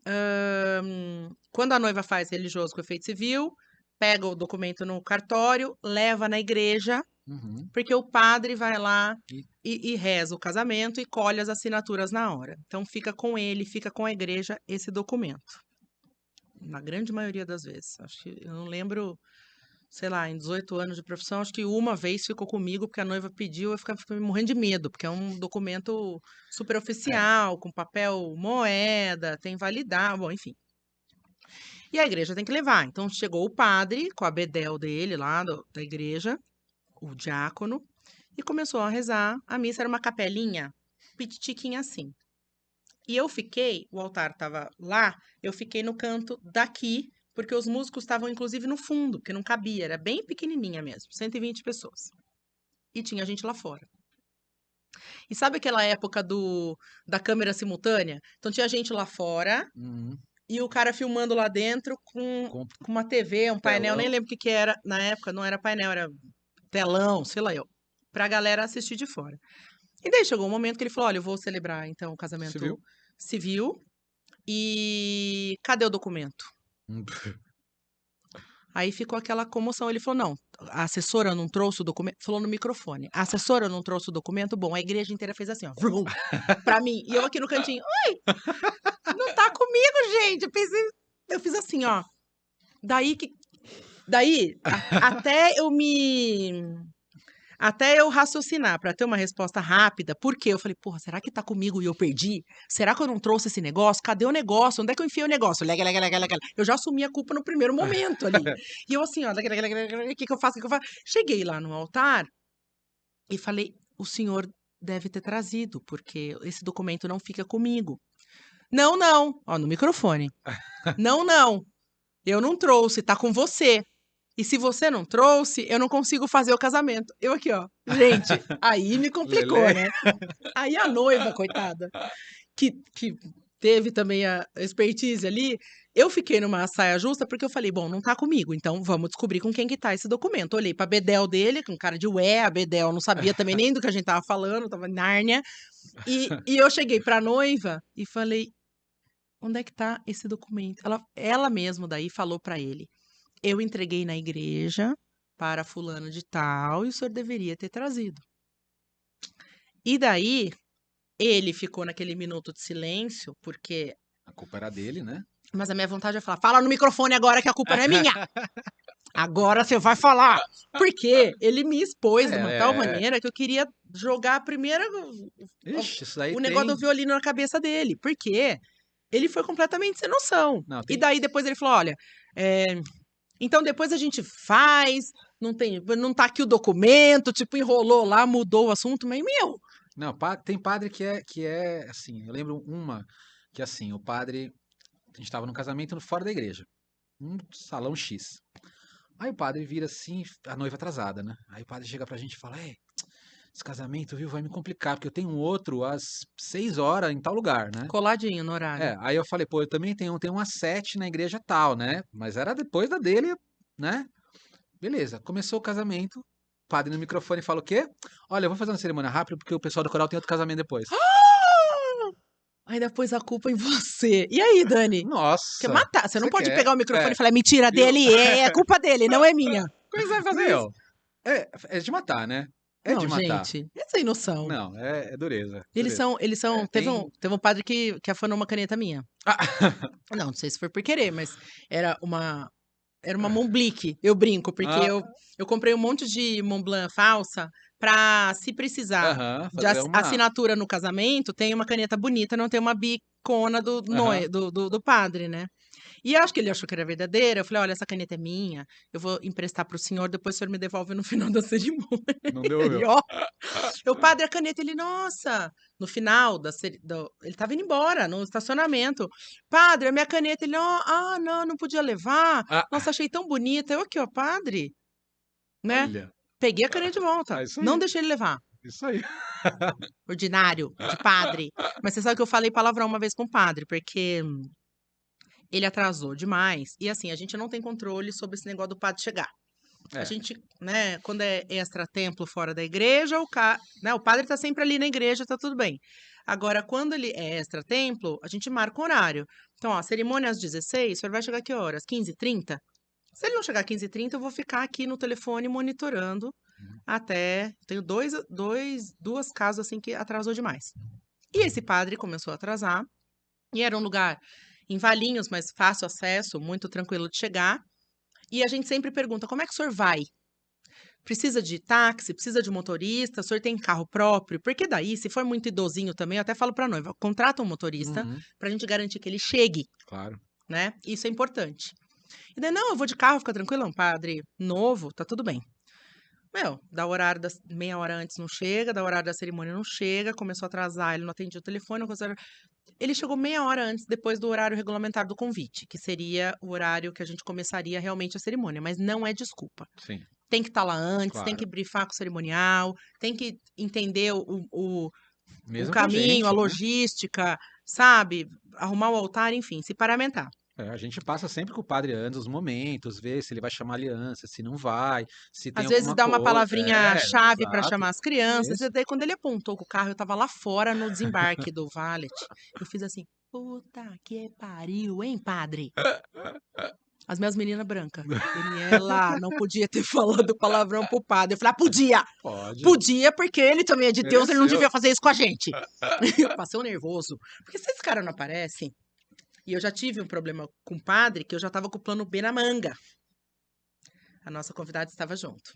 quando a noiva faz religioso com efeito civil, pega o documento no cartório, leva na igreja, Uhum. porque o padre vai lá E e reza o casamento e colhe as assinaturas na hora. Então fica com ele, fica com a igreja esse documento. Na grande maioria das vezes. Acho que eu não lembro, sei lá, em 18 anos de profissão, acho que uma vez ficou comigo porque a noiva pediu, eu ficava morrendo de medo, porque é um documento super é, oficial, com papel moeda, tem validade, bom, enfim. E a igreja tem que levar. Então chegou o padre com a bedel dele lá da igreja, o diácono, e começou a rezar. A missa era uma capelinha pititiquinha assim. E eu fiquei, o altar estava lá, eu fiquei no canto daqui, porque os músicos estavam inclusive no fundo, porque não cabia, era bem pequenininha mesmo, 120 pessoas. E tinha gente lá fora. E sabe aquela época da câmera simultânea? Então tinha gente lá fora uhum. e o cara filmando lá dentro Com com uma TV, um painel, nem telão. lembro o que que era na época, não era painel, era telão, sei lá eu, pra galera assistir de fora. E daí chegou um momento que ele falou: olha, eu vou celebrar então o Você casamento viu? civil e cadê o documento? Hum. Aí ficou aquela comoção. Ele falou: não, a assessora não trouxe o documento. Falou no microfone: a assessora não trouxe o documento? Bom, a igreja inteira fez assim, ó, vrum, pra mim. E eu aqui no cantinho: não tá comigo, gente. Eu fiz assim, ó. Daí que. Daí, até eu me. Até eu raciocinar para ter uma resposta rápida, porque eu falei, porra, será que tá comigo e eu perdi? Será que eu não trouxe esse negócio? Cadê o negócio? Onde é que eu enfiei o negócio? Lega, lega, lega, lega. Eu já assumi a culpa no primeiro momento ali. E eu assim, ó, lega, lega, lega, lega, o que que eu faço? O que que eu faço? Cheguei lá no altar e falei, o senhor deve ter trazido, porque esse documento não fica comigo. Não, não, ó, no microfone. Não, não, eu não trouxe, tá com você. E se você não trouxe, eu não consigo fazer o casamento. Eu aqui, ó. Gente, aí me complicou, Lelê. né? Aí a noiva, coitada, que teve também a expertise ali, eu fiquei numa saia justa porque eu falei, bom, não tá comigo, então vamos descobrir com quem que tá esse documento. Olhei pra bedel dele, com cara de ué, a bedel não sabia também nem do que a gente tava falando, tava em Nárnia. E eu cheguei pra noiva e falei, onde é que tá esse documento? Ela mesma daí falou pra ele, eu entreguei na igreja para fulano de tal e o senhor deveria ter trazido. E daí, ele ficou naquele minuto de silêncio, porque. A culpa era dele, né? Mas a minha vontade é falar: fala no microfone agora que a culpa não é minha! Agora você vai falar! Porque ele me expôs de uma tal É. maneira que eu queria jogar a primeira. Ixi, isso aí O negócio do tem. violino na cabeça dele. Porque ele foi completamente sem noção. Não, E tem. daí depois ele falou: olha, então depois a gente faz, não tá aqui o documento, tipo, enrolou lá, mudou o assunto, mas, meu, Não, tem padre que é assim. Eu lembro uma que assim, o padre. A gente estava num casamento fora da igreja. Um salão X. Aí o padre vira assim, a noiva atrasada, né? Aí o padre chega pra gente e fala: esse casamento, viu, vai me complicar, porque eu tenho um outro às 6 horas em tal lugar, né? coladinho no horário. Aí eu falei, pô, eu também tenho um às 7 na igreja tal, né? Mas era depois da dele, né? Beleza, começou o casamento. O padre no microfone fala o quê? Olha, eu vou fazer uma cerimônia rápida porque o pessoal do coral tem outro casamento depois. Ainda pôs a culpa em você. E aí, Dani? Quer Nossa, matar? Você não você pode quer? pegar o microfone e falar, mentira Viu? dele, é culpa dele, não é minha. Como é que você vai fazer isso? Meu, é de matar, né? É de Não, matar. gente, é sem noção. Não, é dureza, Eles dureza. são, eles são. Teve um, Tem. teve um padre que afanou uma caneta minha. Ah, Não sei se foi por querer, mas era uma. era uma Montblanc, eu brinco, porque Ah, eu comprei um monte de Montblanc falsa pra, se precisar aham, de fazer uma. assinatura no casamento, tem uma caneta bonita, não tem uma bicona Aham. do padre, né? E eu acho que ele achou que era verdadeira. Eu falei: olha, essa caneta é minha, eu vou emprestar pro senhor, depois o senhor me devolve no final da cerimônia. Não Ele, devolveu. ó, o padre, a caneta, ele, nossa, no final ele tava indo embora, no estacionamento. Padre, a minha caneta, ele, ó, ah, não, não podia levar. Ah, Nossa, achei tão bonita. Eu aqui, ó, padre, né? olha. Peguei a caneta de volta. É isso Não aí. deixei ele levar. Isso aí. Ordinário, de padre. Mas você sabe que eu falei palavrão uma vez com o padre, porque ele atrasou demais. E assim, a gente não tem controle sobre esse negócio do padre chegar. A É. gente, né, quando é extra-templo fora da igreja, né, o padre tá sempre ali na igreja, tá tudo bem. Agora, quando ele é extra-templo, a gente marca o horário. Então, ó, cerimônia às 16, o senhor vai chegar que horas? 15h30? Se ele não chegar às 15h30, eu vou ficar aqui no telefone monitorando até. Tenho duas casas assim que atrasou demais. E esse padre começou a atrasar, e era um lugar em Valinhos, mas fácil acesso, muito tranquilo de chegar. E a gente sempre pergunta: como é que o senhor vai? Precisa de táxi? Precisa de motorista? O senhor tem carro próprio? Porque daí, se for muito idosinho também, eu até falo pra noiva: contrata um motorista Uhum, pra gente garantir que ele chegue, claro. né? Isso é importante. E daí, não, eu vou de carro, fica tranquilo, é um padre novo, tá tudo bem. Meu, dá o horário meia hora antes não chega, dá o horário da cerimônia não chega, começou a atrasar, ele não atendia o telefone, não conseguia. Ele chegou meia hora antes, depois do horário regulamentar do convite, que seria o horário que a gente começaria realmente a cerimônia, mas não é desculpa. Sim, Tem que estar lá antes, tem que claro. brifar com o cerimonial, tem que entender o Mesmo pra caminho, a gente, né? logística, sabe? Arrumar o altar, enfim, se paramentar. É, a gente passa sempre com o padre antes os momentos, vê se ele vai chamar aliança, se não vai, se tem Às vezes alguma dá uma coisa. É, palavrinha-chave para exato. chamar as crianças. E Isso. daí, quando ele apontou com o carro, eu tava lá fora no desembarque do valet. Eu fiz assim: puta que pariu, hein, padre? As minhas meninas brancas. Daniela, não podia ter falado palavrão pro padre. Eu falei: ah, podia! Pode. Podia, porque ele também é de Deus, ele não Mereceu. devia fazer isso com a gente. Eu passei um nervoso. Porque se esse cara não aparece, e eu já tive um problema com o padre, que eu já tava com o plano B na manga. A nossa convidada estava junto.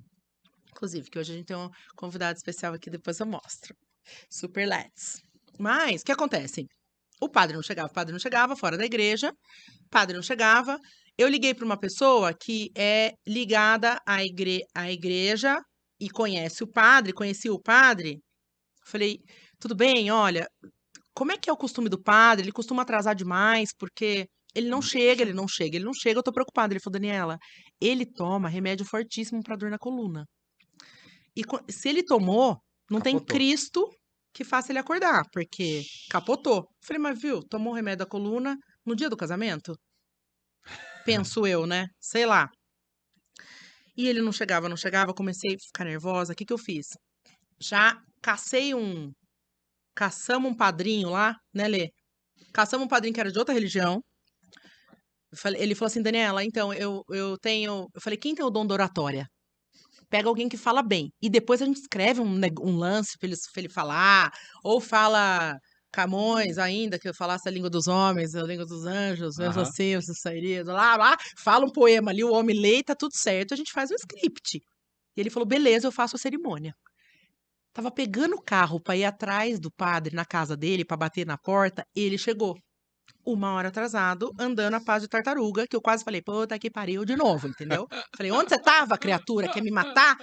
Inclusive, que hoje a gente tem um convidado especial aqui, depois eu mostro. Super Let's. Mas, o que acontece? O padre não chegava, fora da igreja, o padre não chegava. Eu liguei para uma pessoa que é ligada à igreja e conhece o padre, conhecia o padre. Falei, tudo bem, olha, como é que é o costume do padre? Ele costuma atrasar demais, porque ele não chega, ele não chega, ele não chega, eu tô preocupada. Ele falou, Daniela, ele toma remédio fortíssimo para dor na coluna. E se ele tomou, não tem Capotou. Cristo que faça ele acordar, porque capotou. Falei, mas viu, tomou o remédio da coluna no dia do casamento? Penso eu, né? Sei lá. E ele não chegava, não chegava, comecei a ficar nervosa. O que que eu fiz? Já caçamos um padrinho lá, né, Lê? Caçamos um padrinho que era de outra religião. Ele falou assim, Daniela, então, eu tenho. Eu falei, quem tem o dom da oratória? Pega alguém que fala bem. E depois a gente escreve um lance pra ele falar. Ou fala Camões ainda, que eu falasse a língua dos homens, a língua dos anjos, mesmo Aham. assim, você sairia, lá. Fala um poema ali, o homem lê e tá tudo certo. A gente faz um script. E ele falou, beleza, eu faço a cerimônia. Tava pegando o carro pra ir atrás do padre na casa dele, pra bater na porta, ele chegou. Uma hora atrasado, andando a paz de tartaruga, que eu quase falei, puta que pariu de novo, entendeu? Falei, onde você tava, criatura? Quer me matar?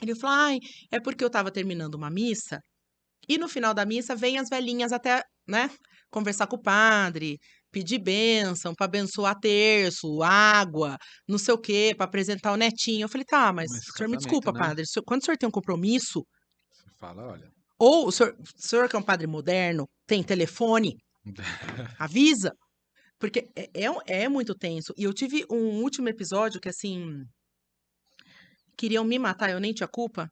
Ele falou, ai, é porque eu tava terminando uma missa, e no final da missa vem as velhinhas até, né, conversar com o padre, pedir bênção, para abençoar terço, água, não sei o quê, para apresentar o netinho. Eu falei, tá, mas Mas o senhor me casamento, desculpa, né? padre, quando o senhor tem um compromisso, Você fala, olha. ou o senhor que é um padre moderno, tem telefone, avisa, porque é muito tenso. E eu tive um último episódio que, assim, queriam me matar, eu nem tinha culpa.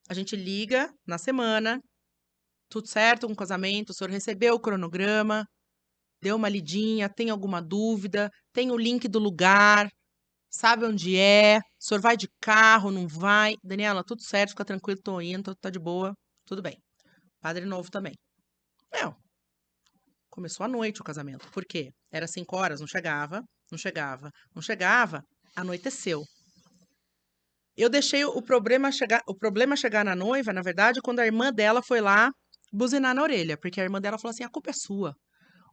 A gente liga na semana, tudo certo com o casamento, o senhor recebeu o cronograma, deu uma lidinha, tem alguma dúvida, tem o link do lugar, sabe onde é, o senhor vai de carro, não vai? Daniela, tudo certo, fica tranquilo, tô indo, tá de boa, tudo bem. Padre novo também. Meu, começou à noite o casamento. Por quê? Era 5 horas, não chegava, não chegava, não chegava. Anoiteceu. Eu deixei o problema chegar na noiva, na verdade, quando a irmã dela foi lá buzinar na orelha, porque a irmã dela falou assim: a culpa é sua.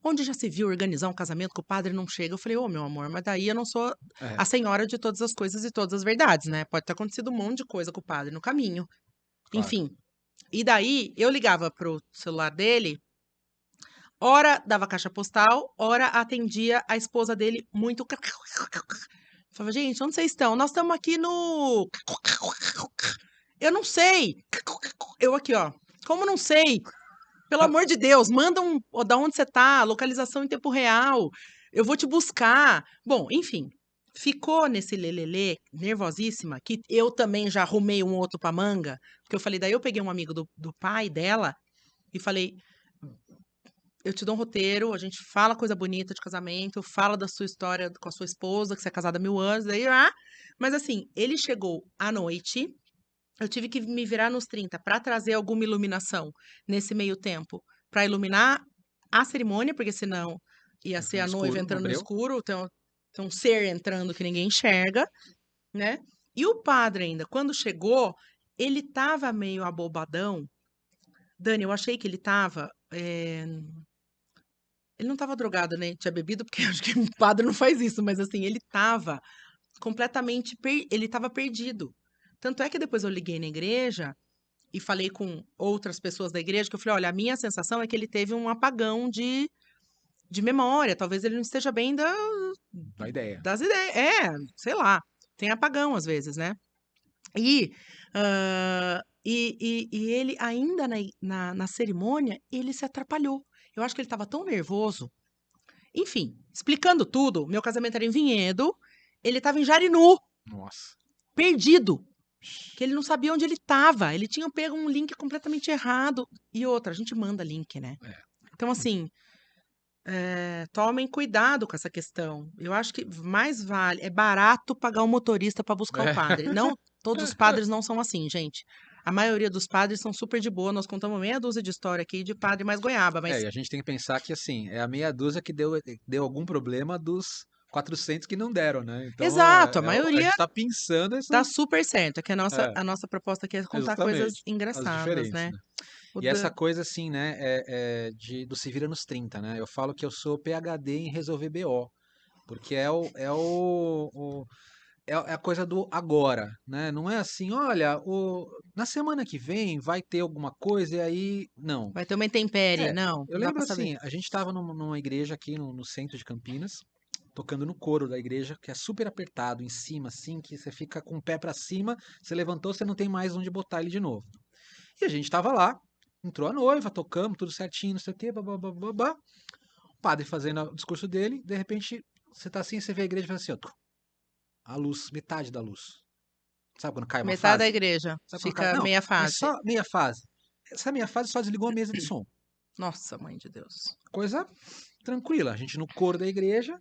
Onde já se viu organizar um casamento que o padre não chega? Eu falei, ô, meu amor, mas daí eu não sou É, a senhora de todas as coisas e todas as verdades, né? Pode ter acontecido um monte de coisa com o padre no caminho. claro. Enfim. E daí eu ligava pro celular dele, ora dava caixa postal, ora atendia a esposa dele muito. Falava, gente, onde vocês estão? Nós estamos aqui no. Eu não sei. Eu aqui, ó. Como não sei? Pelo amor de Deus, manda da onde você tá, localização em tempo real. Eu vou te buscar. Bom, enfim, ficou nesse lelelê, nervosíssima, que eu também já arrumei um outro pra manga, porque eu falei, daí eu peguei um amigo do pai dela e falei, eu te dou um roteiro, a gente fala coisa bonita de casamento, fala da sua história com a sua esposa, que você é casada há 1000 anos, daí, mas assim, ele chegou à noite, eu tive que me virar nos 30 para trazer alguma iluminação nesse meio tempo, para iluminar a cerimônia, porque senão ia ser No a noiva escuro, no entrando no breu. escuro, tem um ser entrando que ninguém enxerga, né? E o padre ainda, quando chegou, ele tava meio abobadão. Dani, eu achei que ele tava. Ele não tava drogado, né? Tinha bebido, porque eu acho que o padre não faz isso, mas assim, ele tava completamente. Ele tava perdido. Tanto é que depois eu liguei na igreja e falei com outras pessoas da igreja, que eu falei, olha, a minha sensação é que ele teve um apagão de memória, talvez ele não esteja bem Da ideia. das ideias, sei lá, tem apagão às vezes, né? E, e ele ainda na cerimônia, ele se atrapalhou. Eu acho que ele estava tão nervoso. Enfim, explicando tudo, meu casamento era em Vinhedo, ele estava em Jarinu, Nossa. perdido. Que ele não sabia onde ele estava. Ele tinha pego um link completamente errado. E outra, a gente manda link, né? É. Então, assim, tomem cuidado com essa questão. Eu acho que mais vale, é barato pagar um motorista para buscar o É. padre. Não, todos os padres não são assim, gente. A maioria dos padres são super de boa. Nós contamos meia dúzia de história aqui de padre mais goiaba, mas É, e a gente tem que pensar que, assim, é a meia dúzia que deu algum problema dos 400 que não deram, né? Então, exato, a a maioria gente tá pensando dá essas... super certo. É que É, a nossa proposta aqui é contar coisas justamente, as engraçadas, diferentes, né? né? O E essa Dan- coisa, assim, né, do se vira nos 30, né? Eu falo que eu sou PhD em resolver BO, porque é a coisa do agora, né? Não é assim, olha, na semana que vem vai ter alguma coisa e aí... Não. Vai ter uma intempérie. É, Não, eu não dá lembro pra saber. assim, a gente estava numa igreja aqui no centro de Campinas, tocando no coro da igreja, que é super apertado em cima, assim, que você fica com o pé pra cima, você levantou, você não tem mais onde botar ele de novo. E a gente tava lá, entrou a noiva, tocamos, tudo certinho, não sei o quê, babá. O padre fazendo o discurso dele, de repente, você tá assim, você vê a igreja e faz assim, ó, a luz, metade da luz. Sabe quando cai uma Metade da fase? igreja Sabe quando cai? fica Não, meia mas fase. só meia fase. Essa meia fase só desligou a mesa de som. Nossa, mãe de Deus. Coisa tranquila. A gente no coro da igreja,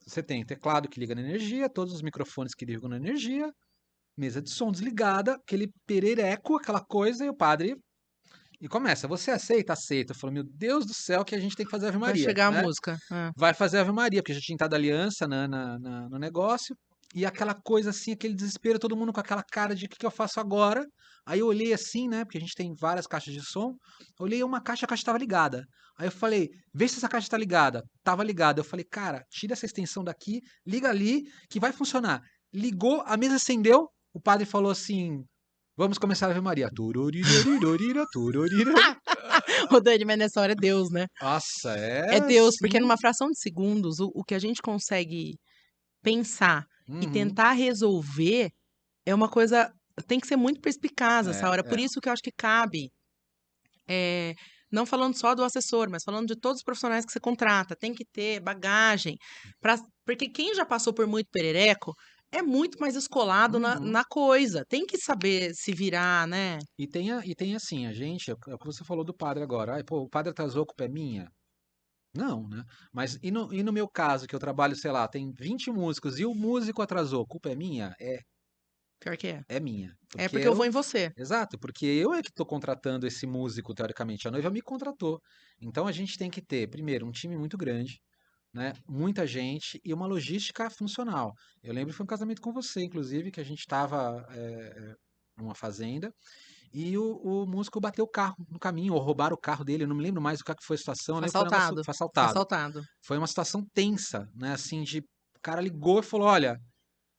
você tem teclado que liga na energia, todos os microfones que ligam na energia, mesa de som desligada, aquele perereco, aquela coisa, e o padre. E começa, você aceita? Aceita. Eu falo, meu Deus do céu, que a gente tem que fazer Ave Vai Maria, chegar a né? música. Ah. Vai fazer Ave Maria, porque já tinha dado aliança no negócio. E aquela coisa assim, aquele desespero, todo mundo com aquela cara de o que, que eu faço agora. Aí eu olhei assim, né? Porque a gente tem várias caixas de som. Olhei uma caixa, a caixa estava ligada. Aí eu falei, vê se essa caixa está ligada. Tava ligada. Eu falei, cara, tira essa extensão daqui, liga ali, que vai funcionar. Ligou, a mesa acendeu. O padre falou assim: vamos começar a Ave Maria. Tururirirorira, tururira. O Dani, mas nessa hora é Deus, né? Nossa, É é Deus, porque assim. numa fração de segundos, o que a gente consegue pensar e Uhum. tentar resolver é uma coisa. Tem que ser muito perspicaz essa hora. Por É. isso que eu acho que cabe. eh, não falando só do assessor, mas falando de todos os profissionais que você contrata, tem que ter bagagem. Porque quem já passou por muito perereco é muito mais escolado Uhum. na coisa. Tem que saber se virar, né? E tem assim, a gente, é o que você falou do padre agora. Ai, pô, o padre atrasou, a culpa é minha? Não, né? Mas e no meu caso, que eu trabalho, sei lá, tem 20 músicos e o músico atrasou, a culpa é minha? Pior que é. É minha. É Porque porque eu vou eu. em você. Exato, porque eu é que estou contratando esse músico, teoricamente. A noiva me contratou. Então a gente tem que ter, primeiro, um time muito grande. né? Muita gente e uma logística funcional. Eu lembro que foi um casamento com você, inclusive, que a gente estava numa fazenda e o músico bateu o carro no caminho, ou roubaram o carro dele, eu não me lembro mais o que foi a situação, eu lembro que foi um negócio, Assaltado. foi Foi assaltado. assaltado. Foi uma situação tensa, né? Assim, de o cara ligou e falou: olha,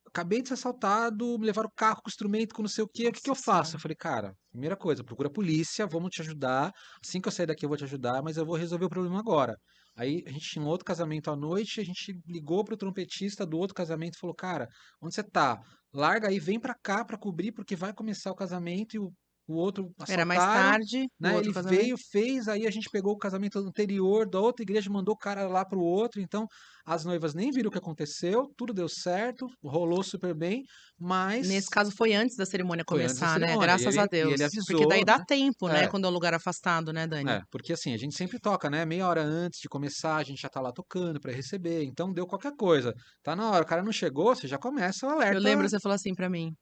acabei de ser assaltado, me levaram o carro com instrumento, com não sei o que que Nossa eu faço? Eu senhora. falei, cara, primeira coisa, procura a polícia, vamos te ajudar. Assim que eu sair daqui, eu vou te ajudar, mas eu vou resolver o problema agora. Aí a gente tinha um outro casamento à noite, a gente ligou pro trompetista do outro casamento e falou, cara, onde você tá? Larga aí, vem pra cá pra cobrir, porque vai começar o casamento e o outro Era mais assaltaram, tarde, o né? outro Ele casamento. veio, fez, aí a gente pegou o casamento anterior da outra igreja, mandou o cara lá pro outro, então as noivas nem viram o que aconteceu, tudo deu certo, rolou super bem, Nesse mas caso foi antes da cerimônia foi antes da começar, né? cerimônia. Graças a E ele Deus. Porque daí avisou, dá né? tempo, né? É, Quando é um lugar afastado, né, Dani? porque assim, a gente sempre toca, né? Meia hora antes de começar, a gente já tá lá tocando para receber. Então deu qualquer coisa. Tá na hora, o cara não chegou, você já começa o Eu alerta. lembro, você falou assim pra mim: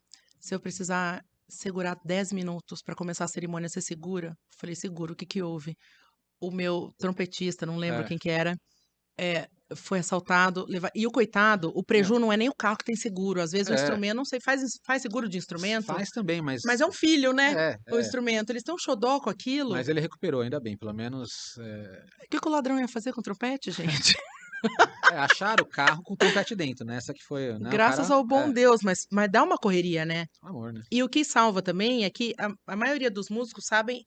se eu precisar segurar 10 minutos pra começar a cerimônia, você segura? Eu falei, seguro. O que que houve? O meu trompetista, não lembro É, quem que era, foi assaltado. E o coitado, o é, preju não é nem o carro que tem seguro. Às vezes o é, instrumento, não sei, faz seguro de instrumento, faz também, mas mas é um filho, né? é, O é. instrumento. Eles estão xodó com aquilo. Mas ele recuperou, ainda bem, pelo menos. O que que o ladrão ia fazer com o trompete, gente? Acharam o carro com o trompete dentro, né? Essa que foi, né? O Graças cara, ao bom Deus, mas dá uma correria, né? amor, né? E o que salva também é que a maioria dos músicos sabem,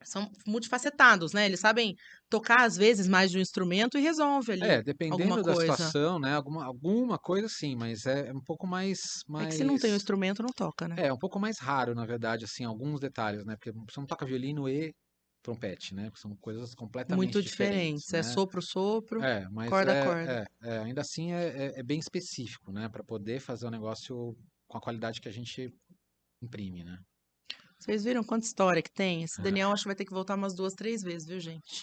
são multifacetados, né? Eles sabem tocar, às vezes, mais de um instrumento e resolve ali alguma Dependendo da coisa. situação, né? Alguma coisa sim, mas é um pouco É que se não tem o mais instrumento, não toca, né? um pouco mais raro, na verdade, assim, alguns detalhes, né? Porque você não toca violino e trompete, né? Que são coisas completamente Muito diferentes, diferentes. É né? sopro, sopro, Mas corda, corda. ainda assim é bem específico, né? Para poder fazer o negócio com a qualidade que a gente imprime, né? Vocês viram quanta história que tem? Esse Daniel acho que vai ter que voltar umas 2, 3 vezes, viu, gente?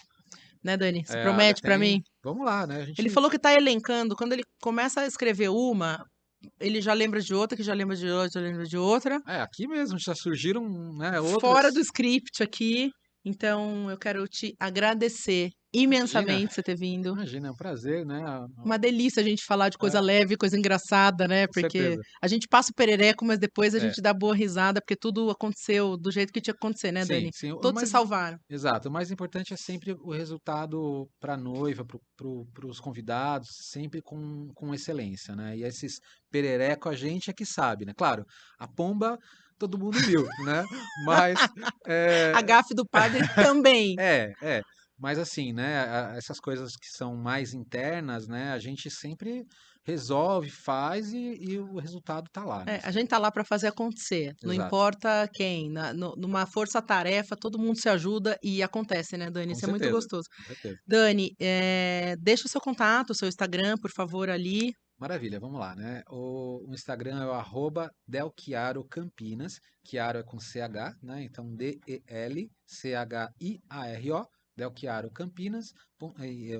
Né, Dani? Você Olha, promete pra mim? vamos lá, né? A Ele gente falou que tá elencando. Quando ele começa a escrever uma, ele já lembra de outra, que já lembra de outra, já lembra de outra. aqui mesmo já surgiram, né? Fora do Outras. script aqui. Então, eu quero te agradecer Imagina, imensamente você ter vindo. imagina, é um prazer, né? Uma delícia a gente falar de coisa É, leve, coisa engraçada, né? com Porque certeza. a gente passa o perereco, mas depois a É, gente dá boa risada, porque tudo aconteceu do jeito que tinha que acontecer, né, sim, Dani? sim. Todos se salvaram. Exato. O mais importante é sempre o resultado para a noiva, para os convidados, sempre com excelência, né? E esses perereco a gente é que sabe, né? Claro, a pomba todo mundo viu, né? Mas A é, gafe do padre também. é. Mas assim, né? Essas coisas que são mais internas, né? A gente sempre resolve, faz e o resultado tá lá, né? É, a gente tá lá para fazer acontecer. Não Exato. importa quem. Numa força-tarefa, todo mundo se ajuda e acontece, né, Dani? Com Isso é muito certeza, gostoso. com certeza. Dani, deixa o seu contato, o seu Instagram, por favor, ali. Maravilha, vamos lá, né? O Instagram é o @delchiaro Campinas, Chiaro é com CH, né? Então DELCHIARO, Delchiaro Campinas,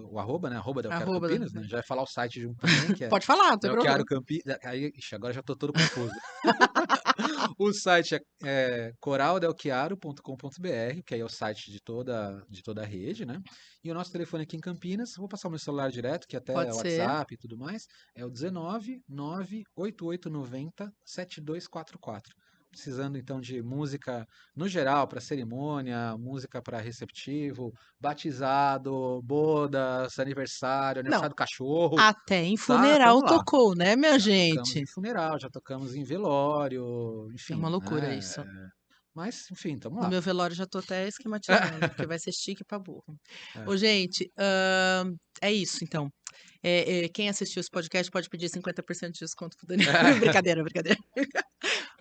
o arroba, né? Arroba Delchiaro Arroba. Campinas, né? Já vai falar o site junto também, que é Pode falar, não tem Delchiaro problema. Campinas. Aí, ixi, agora já tô todo confuso. O site é coraldelchiaro.com.br, que aí é o site de toda a rede, né? E o nosso telefone aqui em Campinas, vou passar o meu celular direto, que até é Pode ser. WhatsApp e tudo mais, é o 19 98890 7244. Precisando então de música no geral para cerimônia, música para receptivo, batizado, bodas, aniversário, Não, aniversário do cachorro, até em tá? funeral Tamo lá. tocou, né, minha Já tocamos gente? em funeral, já tocamos em velório, É uma enfim, loucura né? isso. Mas, enfim, tamo No lá. meu velório já tô até esquematizando, porque vai ser chique pra burro. É. Ô, gente, é isso, então. Quem assistiu esse podcast pode pedir 50% de desconto pro Dani. Brincadeira, brincadeira.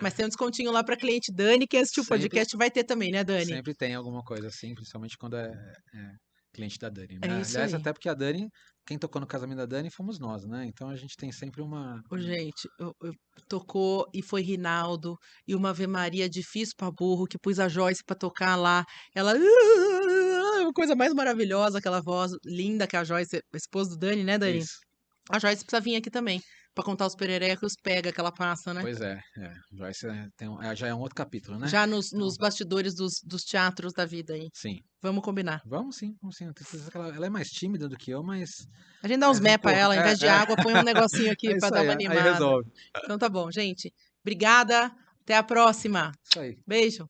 Mas tem um descontinho lá pra cliente Dani. Quem assistiu o Sempre, podcast vai ter também, né, Dani? sempre tem alguma coisa assim, principalmente quando é cliente da Dani, É né? isso Aliás, aí. até porque a Dani, quem tocou no casamento da Dani fomos nós, né? Então a gente tem sempre uma. Ô, gente, tocou e foi Rinaldo e uma Ave Maria difícil pra burro que pus a Joyce pra tocar lá. Ela uma coisa mais maravilhosa, aquela voz linda que a Joyce, a esposa do Dani, né, Dani? Isso. A Joyce precisa vir aqui também. pra contar os pererecos pega que ela passa, né? Pois é, Joyce já é um outro capítulo, né? Já nos, Então, nos bastidores dos teatros da vida aí. sim. Vamos combinar. Vamos sim, vamos sim. Eu tenho certeza que ela é mais tímida do que eu, A gente dá uns mas mé pra empurra. ela, ao invés de água, põe um negocinho aqui É pra isso dar aí, uma aí animada. resolve. Então tá bom, gente. Obrigada. Até a próxima. Isso aí. Beijo.